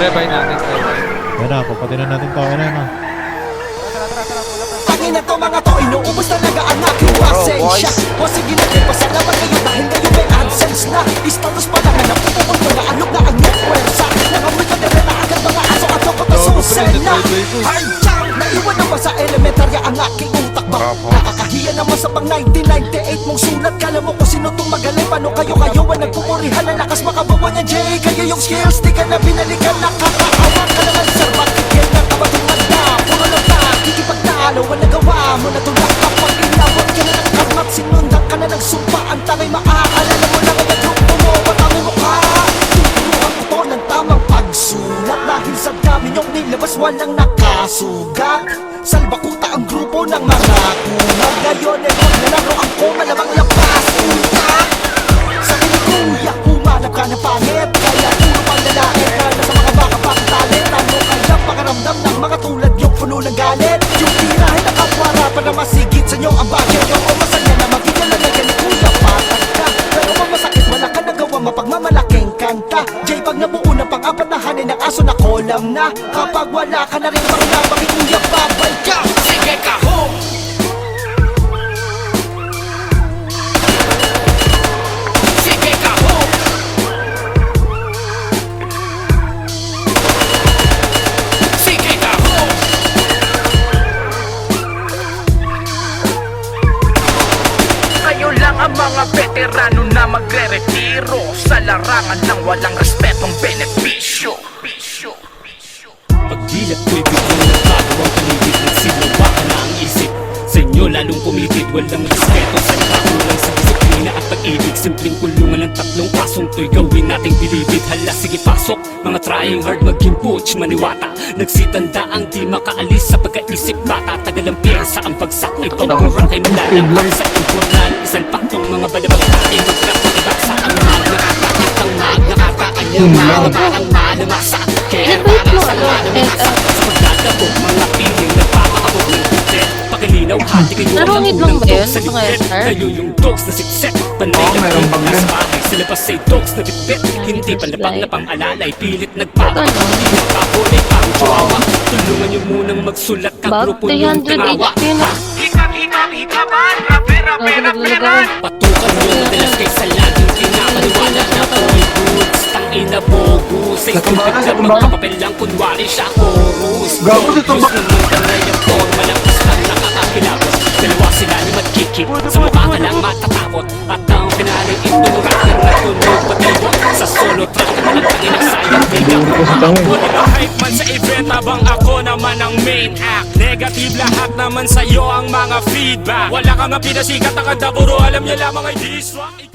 Revive natin. Yan na, papatinan natin to. Yan na. Tangin na to mga to, inuubos talaga ang aking pasensya. O sige na din, pasalamat kayo dahil ngayon may AdSense na. Status pa lang na pupukol ko na alok na ang iyong pwersa. Nakamoy ka din na agad mga aso at ako kasusena. Hard jam, naiwan naman sa elementarya ang aking utak ba? Nakakahiya naman sa pang 1998 mong sulat. Kala mo kung sino tong magaling, paano kayo ang nagpupurihan na lakas makabawa niya J. Kayo yung skills, di ka na binalikan. Nakakaawa ka naman sir, bakit yan na kabatungan na? Puro lang na, kikipagtalo, wala gawa mo na tulak. Kapag inawag ka na ng karmat, sinundan ka na ng sumpa. Ang tangay maaalala mo lang ang grupo mo, patami mo ka. Tuturuan ko to ng tamang pagsulat. Dahil sa dami niyong nilabas, walang nakasugat. Salbakuta ang grupo ng mga kulag. Ngayon ay maglalaro ang koma lamang labas. Utak! Sa pinikuya, humanap ka ng pangit. Kaya puro pang lalaki ka na sa mga baka pang talent. Ano kaya pakaramdam ng mga tulad yung puno ng galit? Yung tirahin na kapwara para masigit sa inyo ang bagay nyo. O masaya na magiging na ni kuya patag ka. Pero kung masakit wala ka nagawa mapagmamalaking kanta. J pag nabuo ng pang-apat na hanin ng aso na kolam na. Kapag wala ka na rin pang nabaki kuya babay ka. Sige ka home! Sige ka home! Sige ka home! Kayo lang ang mga veterano na magre-retiro sa larangan ng walang respetong benepisyo. Pagdilat ko'y biglang nagbago ang paligid. Nagsilawakan na ang isip sa inyo lalong pumilit. Walang respeto sa ikakulang sa disiplina at pag-ibig. Simpleng kulungan ng tatlong asong to'y gawin nating bilibid. Hala sige pasok, mga trying hard maging butch maniwata. Nagsitanda ang di makaalis sa pagkaisip bata. Tagal ang piyesa ang bagsak, ipagmura kay malalang sa importanan. Isang paktong mga balabagtain magkakaiba sa ang nakakakit ang nakakaanyang mga parang malamasa. Kaya parang sa malamasa sa pagdadabog mga piling nagpapakabog ng putet. Pakalinaw hati kayo Narungit lang ba yun? sa Mga liket. sir? Kayo yung dogs na sikset. Panay na nasa bahay. Sila pa say dogs na bitbit. Hindi palapag na pang-alalay. Pilit nagpapakabog. Hindi nagpakulay pang chihuahua. Tulungan nyo munang magsulat ka Bab, grupo yung 300 tinawa. HP na. Hikam-hikaman, rapera-pera-pera. Patukan nyo madalas kay sa laging pinapaniwala na Boy goods, tangina bogus. Say stupid lang magpapapel lang kunwari siya chorus. Gago si Tumbak. Gusto nung tanay ang ton, malakas lang nakakakilabot. Dalawa sila ni magkikip, sa mukha ka lang matatakot. At ang pinalay ito rocker na tunog patibot. Sa solo track ka na lang tanginang sayang bigang kumahapon. Hype man sa event habang ako naman ang main act. Negative lahat naman sa'yo ang mga feedback. Wala ka nga pinasikat ang kadaburo, alam niya lamang ay diswak.